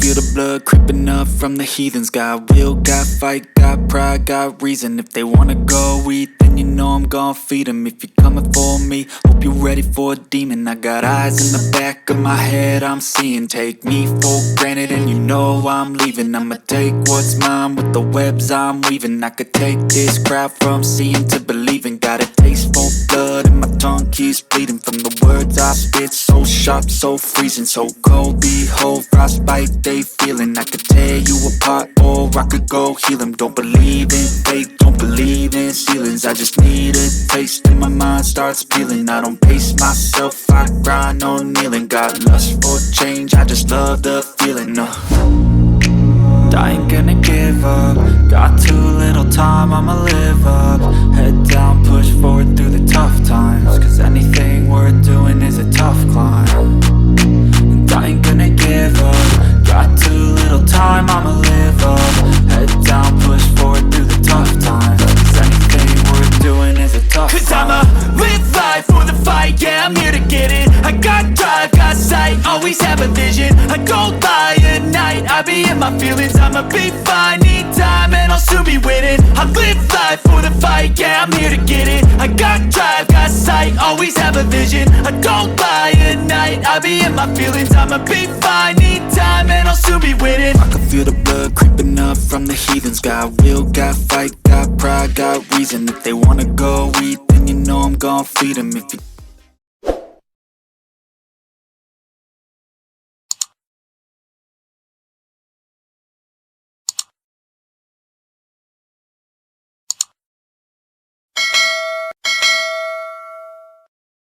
feel the blood creeping up from the heathens. Got will, got fight, got pride, got reason. If they wanna go eat, then you know I'm gon' feed them. If you're coming for me, hope you're ready for a demon. I got eyes in the back of my head, I'm seeing. Take me for granted and you know I'm leaving. I'ma take what's mine with the webs I'm weaving. I could take this crowd from seeing to believing. Got a taste for blood and my tongue keeps bleeding from the words I spit. So sharp, so freezing, so cold. Behold, frostbite they feeling. I could tear you apart or I could go heal them. Don't believe in fate, don't believe in ceilings. I just need a taste and my mind starts peeling. I don't pace myself, I grind on kneeling. Got lust for change, I just love the feeling. I ain't gonna give up. Got too little time, I'ma live up. Head down, push forward through the tough times. Cause anything worth doing is a tough climb. And I ain't gonna give up. Got too little time, I'ma live up. Head down, push forward through the tough times. Cause anything worth doing is a tough climb. Cause I'ma live life for the fight, yeah, I'm here to get it. I got drive, got sight, always have a vision. I don't lie at night, I be in my feelings. I'ma be fine, need time and I'll soon be winning. I live life for the fight, yeah, I'm here to get it. I got drive, got sight, always have a vision. I don't lie at night, I be in my feelings. I'ma be fine, need time and I'll soon be winning. I can feel the blood creeping up from the heathens. Got will, got fight, got pride, got reason. If they wanna go eat, then you know I'm gon' feed them. If you